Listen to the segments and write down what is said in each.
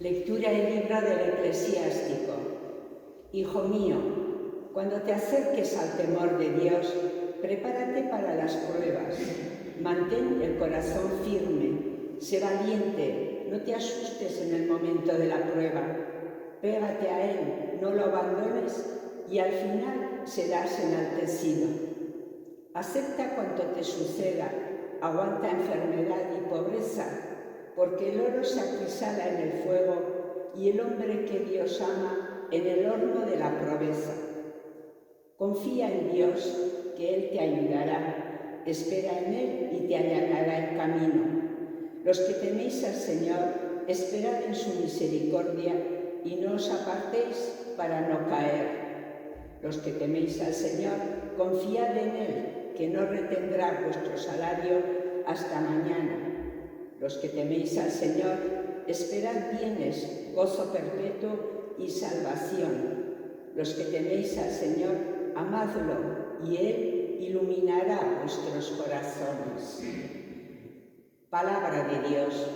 Lectura del libro del Eclesiástico. Hijo mío, cuando te acerques al temor de Dios, prepárate para las pruebas. Mantén el corazón firme, sé valiente, no te asustes en el momento de la prueba. Pégate a Él, no lo abandones y al final serás enaltecido. Acepta cuanto te suceda, aguanta enfermedad y pobreza, porque el oro se acrisala en el fuego y el hombre que Dios ama en el horno de la proveza. Confía en Dios, que Él te ayudará, espera en Él y te allanará el camino. Los que teméis al Señor, esperad en su misericordia y no os apartéis para no caer. Los que teméis al Señor, confiad en Él, que no retendrá vuestro salario hasta mañana. Los que teméis al Señor, esperad bienes, gozo perpetuo y salvación. Los que teméis al Señor, amadlo, y Él iluminará vuestros corazones. Palabra de Dios.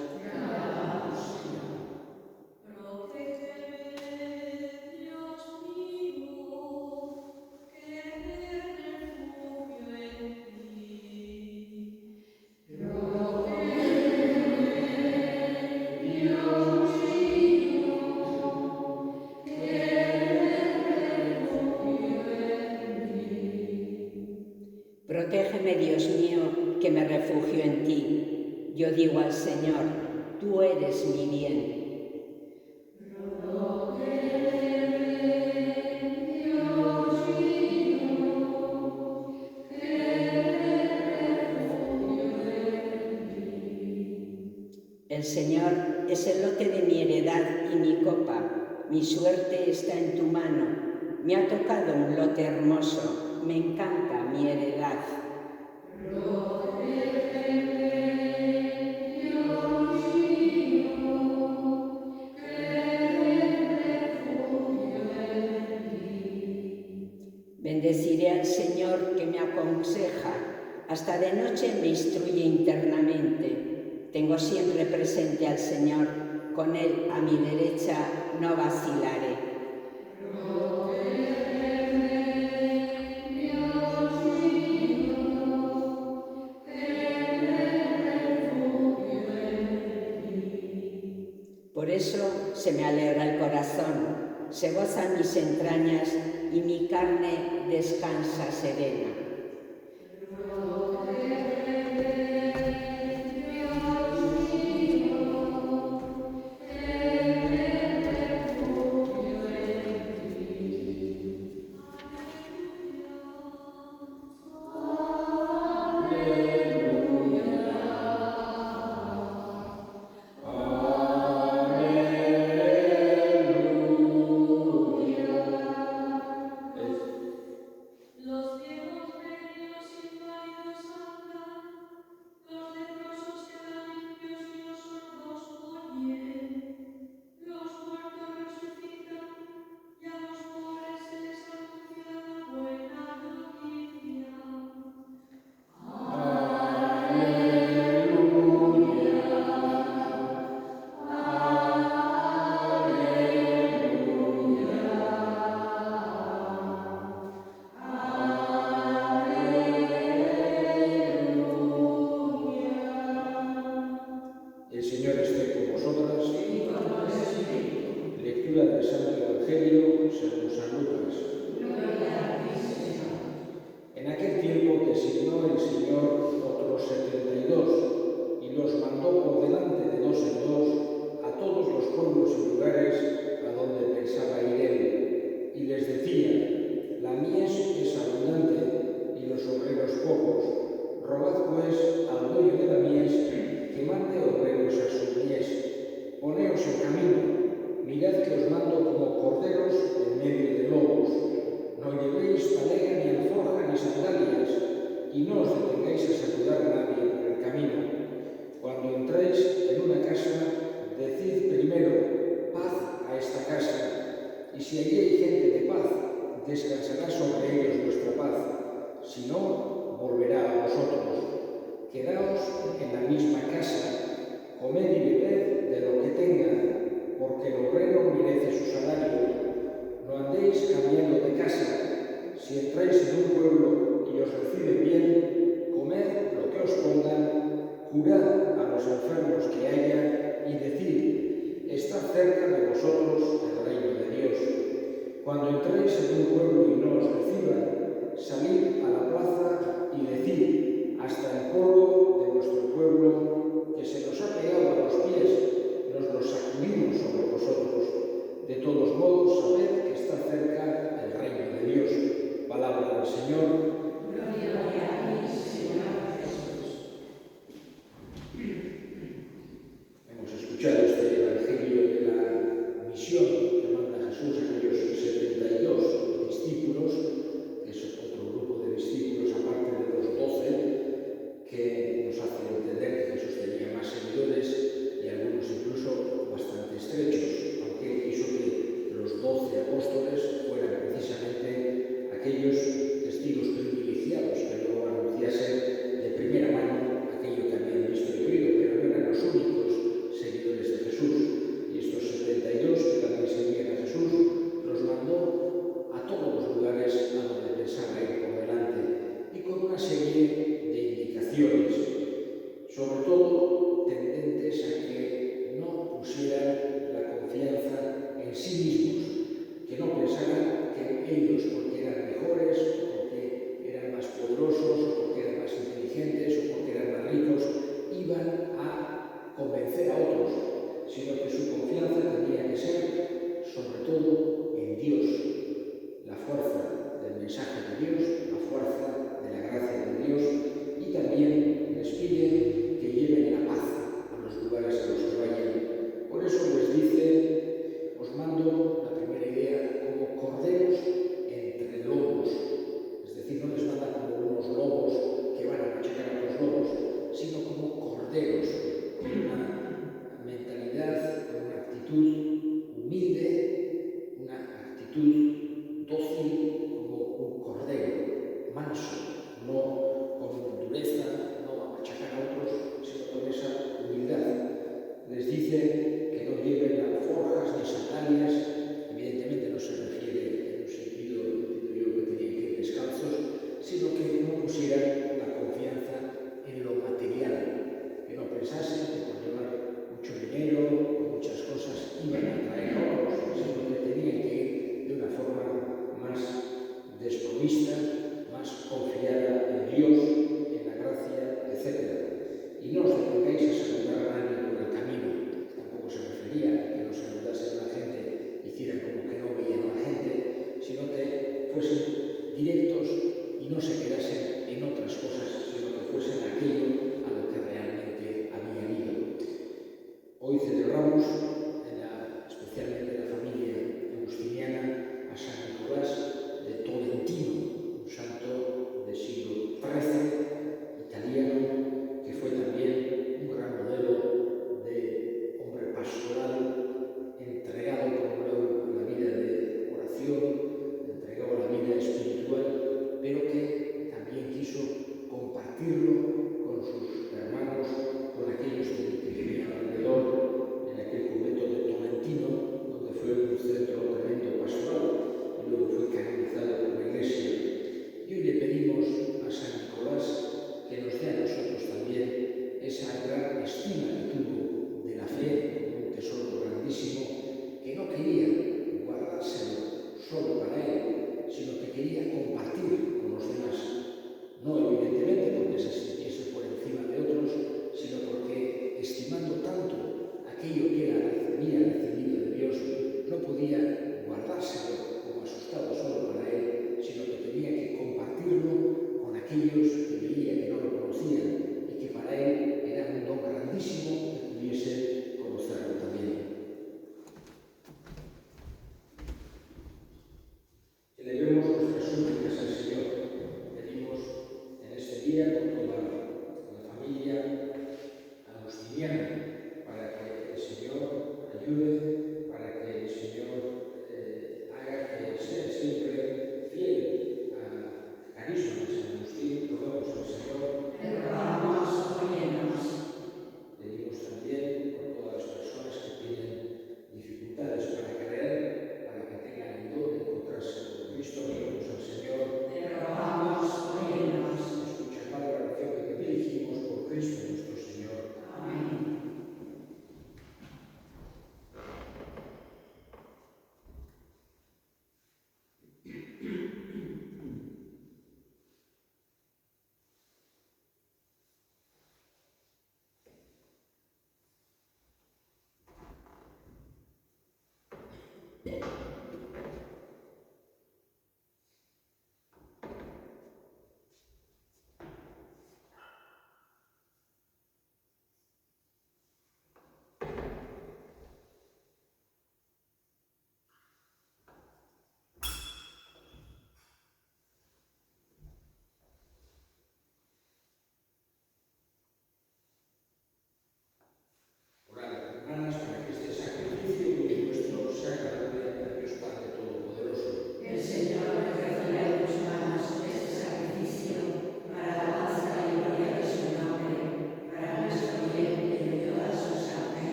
Protégeme, Dios mío, que me refugio en ti. Yo digo al Señor, tú eres mi bien. El Señor es el lote de mi heredad y mi copa. Mi suerte está en tu mano. Me ha tocado un lote hermoso. Me encanta mi heredad. Bendeciré al Señor que me aconseja. Hasta de noche me instruye internamente. Tengo siempre presente al Señor. Con Él a mi derecha no vacilaré. Por eso se me alegra el corazón, se gozan mis entrañas y mi carne descansa serena. El Señor esté con vosotras. Lectura del Santo Evangelio según San Lucas. En aquel tiempo designó el Señor otros 72 y los mandó por delante de dos en dos a todos los pueblos y lugares a donde pensaba ir él. Y les decía: la mies es abundante y los obreros pocos. Rogad pues al dueño de la mies que mande obreros a su mies. Poneos en camino, mirad que os mando como corderos en medio de lobos. No llevéis talega ni alforja ni sandalias, y no os detengáis a saludar a nadie por el camino. Cuando entréis en una casa, decid primero: paz a esta casa. Y si allí hay gente de paz, descansará sobre ellos vuestra paz. Si no, volverá a vosotros. Quedaos en la misma casa, comed y bebed de lo que tengan, porque estéis cambiando de casa, si entráis en un pueblo y os reciben bien, comed lo que os pongan, curad a los enfermos que haya y decid, está cerca de vosotros el reino de Dios. Cuando entréis en un pueblo y no os reciban, salid a la plaza y decid, hasta el polvo de vuestro pueblo que se nos ha pegado a los pies, nos lo sacudimos sobre vosotros. De todos modos, sabed que está cerca el reino de Dios. Palabra del Señor. Gloria a ti, Señor Jesús. Hemos escuchado este evangelio de la misión que manda Jesús a aquellos 72 discípulos, que es otro grupo de discípulos aparte de los 12, que nos hace entender que Jesús tenía más seguidores y algunos incluso bastante estrechos, aunque quiso que los 12 apóstoles fueran precisamente aquellos testigos privilegiados que luego anunciasen de primera mano aquello que habían visto y oído, pero no eran los únicos seguidores de Jesús. Y estos 72 que también seguían a Jesús los mandó a todos los lugares a donde pensaba ir por delante y con una serie de indicaciones, sobre todo tendentes a que no pusieran la confianza en sí mismos, que no pensaran que ellos, porque eran mejores, o porque eran más poderosos, o porque eran más inteligentes, o porque eran más ricos, iban a convencer a otros, sino que su confianza tenía que ser, sobre todo, en Dios, la fuerza del mensaje de Dios, la fuerza de la gracia de Dios, y también les pide que lleven la paz a los lugares a los que vayan. Por eso les dice, os mando, la primera idea, como corderos entre lobos. Es decir, no les manda como unos lobos que van a machacar a los lobos, sino como corderos, con una mentalidad, con una actitud humilde, una actitud dócil, como un cordero, manso, no con dureza, no a machacar a otros, sino con esa humildad. Les dice que no lleven alforjas ni sandalias, evidentemente no se refiere en un sentido, entiendo yo, que tenían que ir descalzos, sino que no pusieran la confianza en lo material, que no pensasen que por llevar mucho dinero o muchas cosas iban a traer a otros, sino que tenían que ir de una forma más desprovista, más confiada en Dios, en la gracia, etc. Y no os detengáis a saludar a nadie por el camino. Tampoco se refería a que no saludasen a la gente, hicieran como que no veían a la gente, sino que fuesen directos y no se quedasen en otras cosas, sino que fuesen aquello a lo que realmente habían ido. Hoy celebramos, especialmente la familia agustiniana, a San Nicolás de Tolentino, un santo del siglo XIII, italiano, que fue también un gran modelo de hombre pastoral, entregado por luego a la vida de oración, entregado a la vida espiritual, pero que también quiso compartirlo con sus hermanos, con aquellos que vivían alrededor, en aquel convento de Tolentino, donde fue un centro tremendo pastoral y luego fue canonizado por la Iglesia. Y hoy le pedimos a San Nicolás que nos dé a nosotros también esa gran estima que tuvo de la fe como un tesoro grandísimo, que no quería guardárselo solo para él, sino que quería compartir con los demás. No evidentemente porque se sintiese por encima de otros, sino porque estimando tanto aquello que había recibido de Dios, no podía guardárselo como asustado solo para él, sino que tenía que compartirlo con aquellos que veía que no lo conocían y que para él era un don grandísimo que pudiese conocerlo también. Elevemos nuestras súplicas al Señor. Pedimos en este día por toda la familia agustiniana, para que el Señor ayude, para que el Señor haga que sea siempre fiel al carisma de San Agustín. Rogamos al Señor. Rogamos, óyenos. Pedimos también por todas las personas que tienen dificultades para creer, para que tengan el don de encontrarse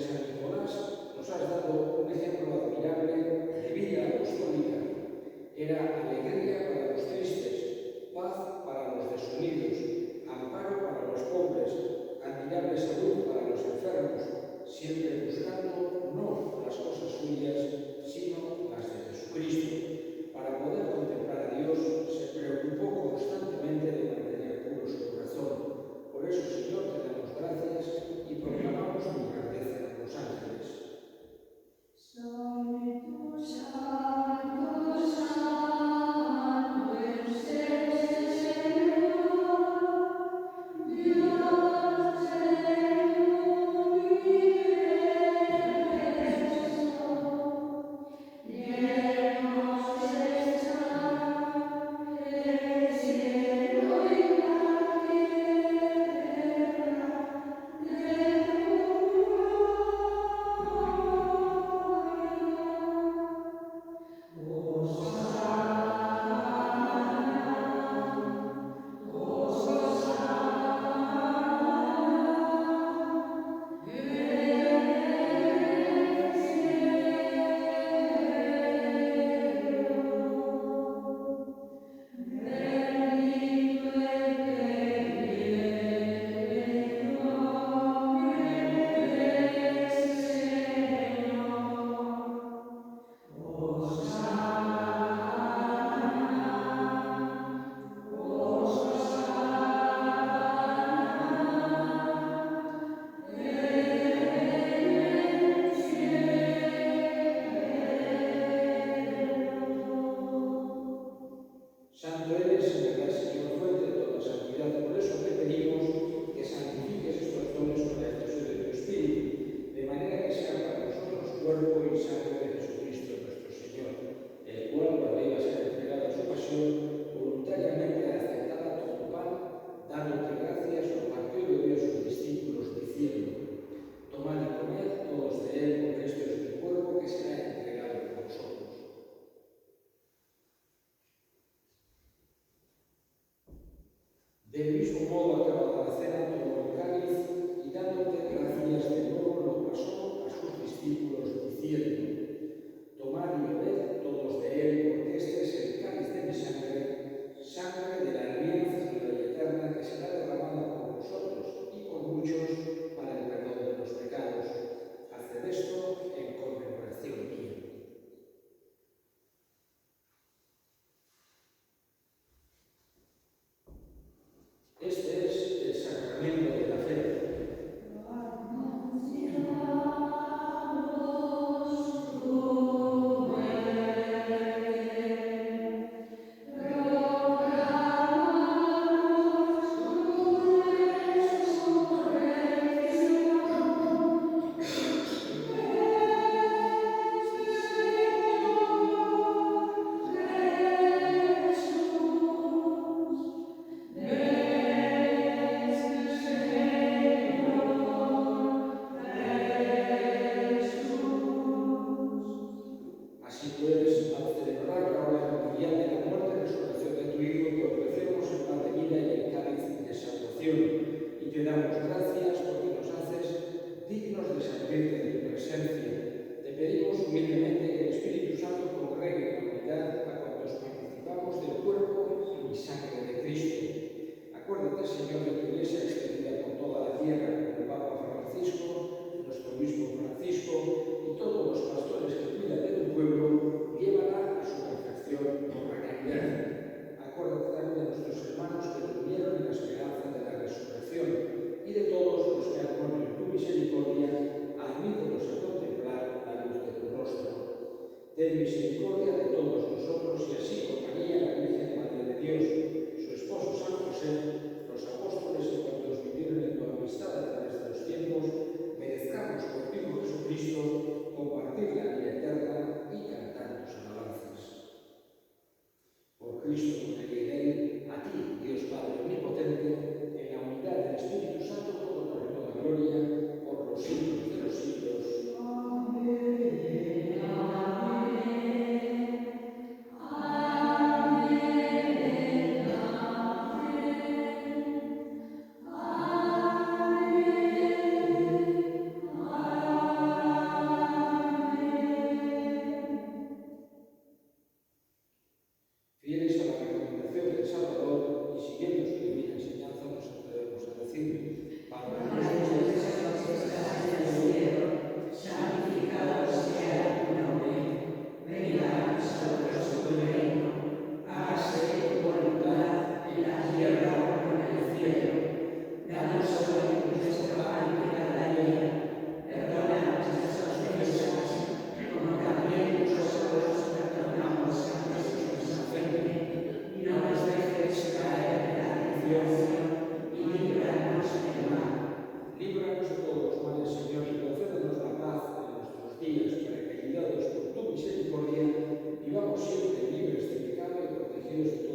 San Nicolás nos has dado un ejemplo admirable de vida apostólica. Era alegría para los tristes, paz para los desunidos, amparo para los pobres, admirable salud para los enfermos, siempre buscando no las cosas suyas, sino las de Jesucristo. Para poder contemplar a Dios, se preocupó constantemente de mantener puro su corazón. Por eso, Señor, te damos gracias y proclamamos tu grandeza a los ángeles. Santo eres, en verdad, Señor, fuente de toda santidad. Por eso te pedimos que santifiques estos dones con la efusión de tu Espíritu, de manera que sean para nosotros cuerpo y sangre de Jesucristo nuestro Señor, el cual, cuando iba a ser entregado a su pasión, voluntariamente aceptaba todo pan, dándote gracias, lo partió y lo dio a sus discípulos, diciendo: tomad y comed todos de él, porque esto es mi cuerpo que será entregado por vosotros. Del mismo modo, acabada la cena, tomó el cáliz y dándote gracias de nuevo lo pasó a sus discípulos diciendo: tomad y bebed todos de él, porque este es el cáliz de mi sangre, sangre de la alianza nueva y eterna que será derramada por vosotros y por muchos para el perdón de los pecados. Haced esto en conmemoración mía. Este es el sacramento de la fe. Así pues, al celebrar la hora memorial de la muerte y resurrección de tu Hijo, te ofrecemos el pan de vida y el cáliz de salvación, y te damos gracias porque nos haces dignos de servirte en tu presencia. Te pedimos humildemente que el Espíritu Santo congregue en unidad a cuantos participamos del cuerpo y sangre de Cristo. Acuérdate, Señor, de tu Iglesia extendida por toda la tierra, con el Papa Francisco, nuestro obispo Francisco y todos los pastores que cuidan de tu pueblo, llévala a su perfección por la caridad. Acuérdate también de nuestros hermanos que durmieron en la esperanza de la resurrección y de todos los que han muerto en tu misericordia, admítelos a contemplar la luz de tu rostro. Ten misericordia de todos nosotros y así con María, la Virgen Madre de Dios, su esposo San José, los apóstoles y cuantos vivieron en tu amistad a través de los tiempos, merezcamos por tu Hijo Jesucristo compartir la vida eterna y cantar tus alabanzas. Por Cristo, con él y en él, a ti, Dios Padre omnipotente, en la unidad del Espíritu Santo, todo honor y toda gloria, por los siglos de los siglos. Amén. Amén. fieles a la recomendación del Salvador y siguiendo su divina enseñanza, nos atrevemos a decir: Padre nuestro que estás en el cielo, santificado sea tu nombre. Venga a nosotros tu reino. Hágase tu voluntad en la tierra como en el cielo. Danos hoy nuestro pan de cada día. Perdona nuestras ofensas, como también nosotros perdonamos a los que nos ofenden. Y no nos dejes caer en la tentación, y líbranos del mal. Líbranos de todos los males, Señor, y concédenos la paz en nuestros días, para que, guiados por tu misericordia, vivamos siempre libres de pecado y protegidos de todo